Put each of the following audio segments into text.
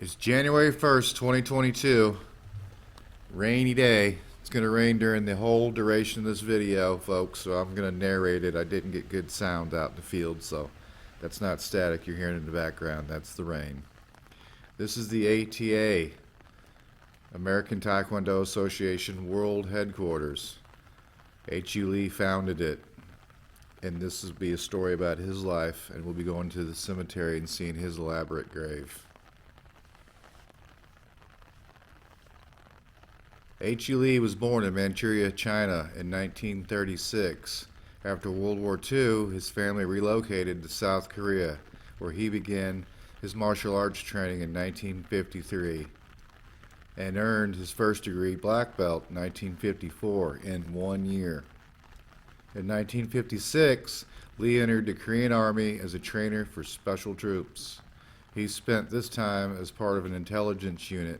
It's January 1st, 2022. Rainy day. It's going to rain during the whole duration of this video, folks, so I'm going to narrate it. I didn't get good sound out in the field, so that's not static you're hearing in the background. That's the rain. This is the ATA, American Taekwondo Association World Headquarters. H.U. Lee founded it, and this will be a story about his life, and we'll be going to the cemetery and seeing his elaborate grave. H.U. Lee was born in Manchuria, China in 1936. After World War II, his family relocated to South Korea, where he began his martial arts training in 1953 and earned his first degree black belt in 1954 in 1 year. In 1956, Lee entered the Korean Army as a trainer for special troops. He spent this time as part of an intelligence unit.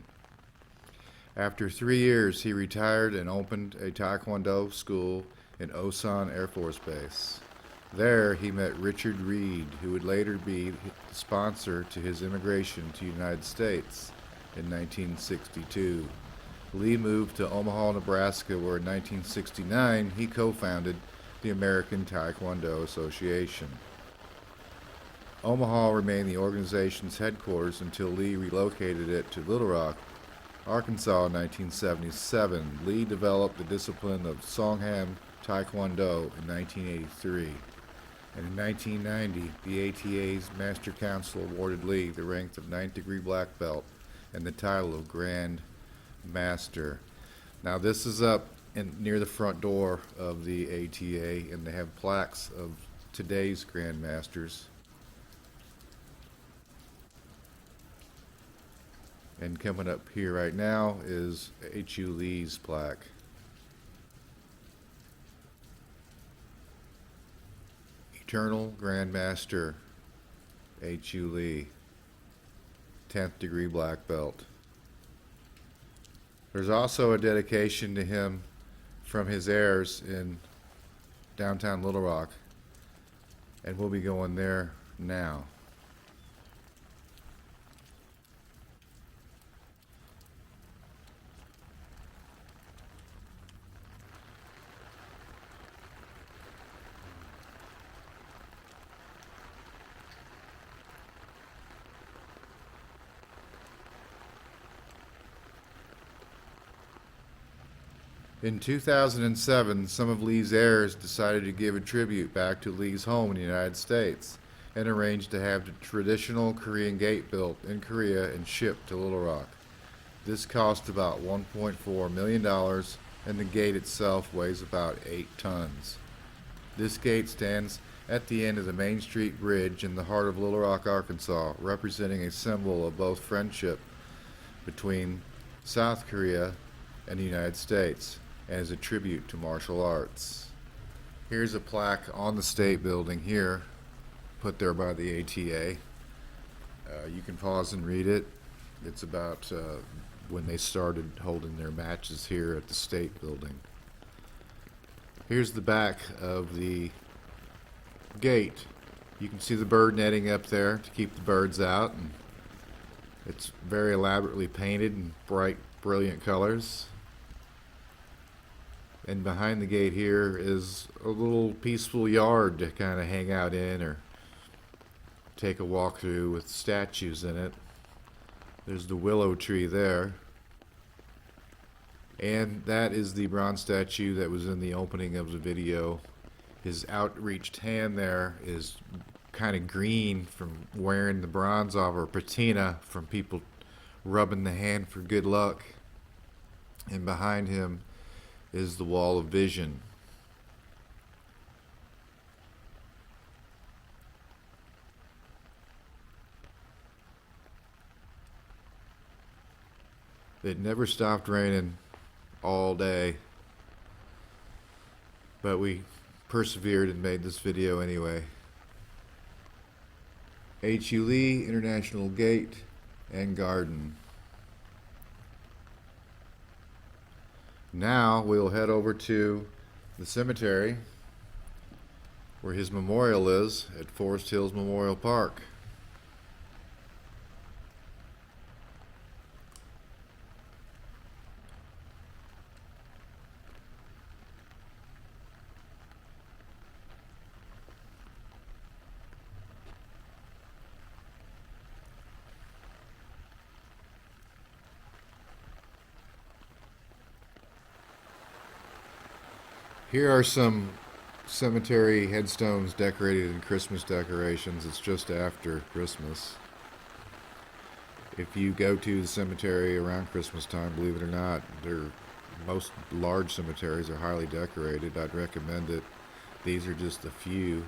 After 3 years, he retired and opened a Taekwondo school in Osan Air Force Base. There, he met Richard Reed, who would later be the sponsor to his immigration to the United States in 1962. Lee moved to Omaha, Nebraska, where in 1969 he co-founded the American Taekwondo Association. Omaha remained the organization's headquarters until Lee relocated it to Little Rock, Arkansas in 1977. Lee developed the discipline of Songham Taekwondo in 1983. And in 1990, the ATA's Master Council awarded Lee the rank of 9th degree black belt and the title of Grand Master. Now this is up near the front door of the ATA, and they have plaques of today's Grand Masters. And coming up here right now is H.U. Lee's plaque. Eternal Grand Master H.U. Lee, 10th degree black belt. There's also a dedication to him from his heirs in downtown Little Rock, and we'll be going there now. In 2007, some of Lee's heirs decided to give a tribute back to Lee's home in the United States and arranged to have the traditional Korean gate built in Korea and shipped to Little Rock. This cost about $1.4 million, and the gate itself weighs about 8 tons. This gate stands at the end of the Main Street Bridge in the heart of Little Rock, Arkansas, representing a symbol of both friendship between South Korea and the United States, and as a tribute to martial arts. Here's a plaque on the state building here, put there by the ATA. You can pause and read it. It's about when they started holding their matches here at the state building. Here's the back of the gate. You can see the bird netting up there to keep the birds out, and it's very elaborately painted in bright, brilliant colors. And behind the gate here is a little peaceful yard to kind of hang out in or take a walk through with statues in it. There's the willow tree there. And that is the bronze statue that was in the opening of the video. His outreached hand there is kind of green from wearing the bronze off, or patina from people rubbing the hand for good luck. And behind him is the wall of vision. It never stopped raining all day, but we persevered and made this video anyway. H.U. Lee International Gate and Garden. Now we'll head over to the cemetery where his memorial is at Forest Hills Memorial Park. Here are some cemetery headstones decorated in Christmas decorations. It's just after Christmas. If you go to the cemetery around Christmas time, believe it or not, most large cemeteries are highly decorated. I'd recommend it. These are just a few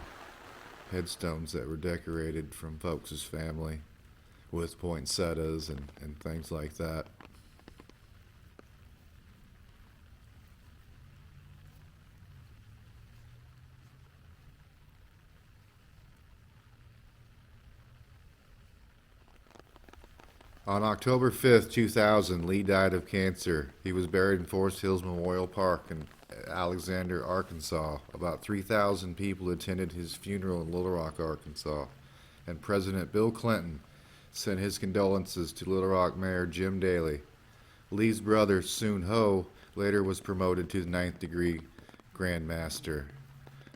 headstones that were decorated from folks' family with poinsettias and things like that. On October 5th, 2000, Lee died of cancer. He was buried in Forest Hills Memorial Park in Alexander, Arkansas. About 3,000 people attended his funeral in Little Rock, Arkansas. And President Bill Clinton sent his condolences to Little Rock Mayor Jim Daley. Lee's brother, Soon Ho, later was promoted to the 9th degree Grand Master.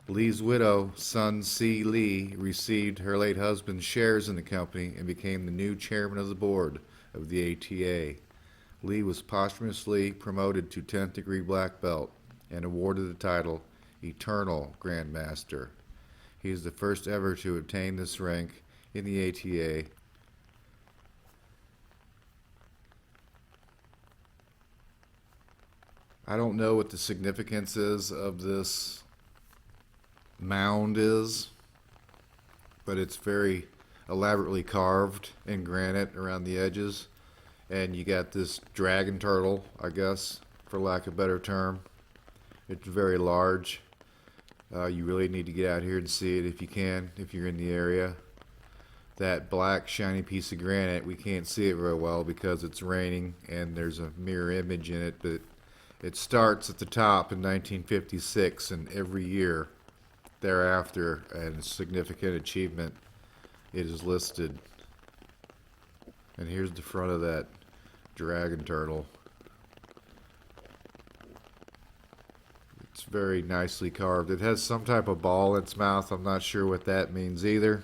Lee's widow, Sun C. Lee, received her late husband's shares in the company and became the new chairman of the board of the ATA. Lee was posthumously promoted to 10th degree black belt and awarded the title Eternal Grand Master. He is the first ever to obtain this rank in the ATA. I don't know what the significance is of this mound is, but it's very elaborately carved in granite around the edges, and you got this dragon turtle, I guess, for lack of a better term. It's very large. You really need to get out here and see it if you can, if you're in the area. That black shiny piece of granite, we can't see it very well because it's raining and there's a mirror image in it, but it starts at the top in 1956, and every year thereafter, and significant achievement, it is listed. And here's the front of that dragon turtle. It's very nicely carved. It has some type of ball in its mouth. I'm not sure what that means either.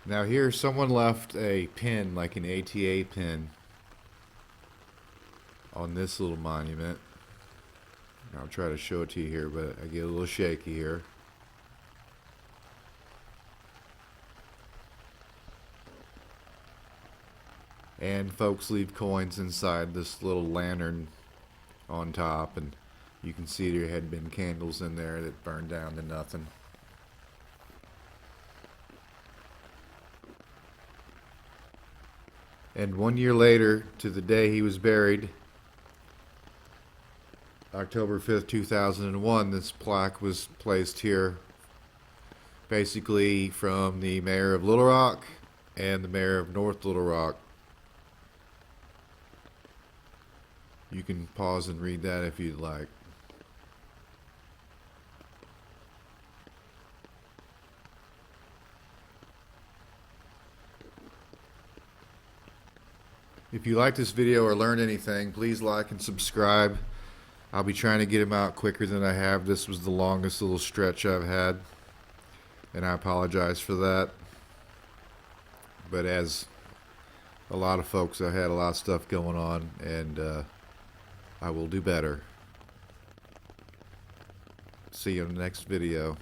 Now here someone left a pin, like an ATA pin, on this little monument. I'll try to show it to you here, but I get a little shaky here. And folks leave coins inside this little lantern on top, and you can see there had been candles in there that burned down to nothing. And 1 year later, to the day he was buried, October 5th, 2001, this plaque was placed here, basically from the mayor of Little Rock and the mayor of North Little Rock. You can pause and read that if you'd like. If you like this video or learned anything, please like and subscribe. I'll be trying to get them out quicker than I have. This was the longest little stretch I've had, and I apologize for that. But as a lot of folks, I had a lot of stuff going on, and I will do better. See you in the next video.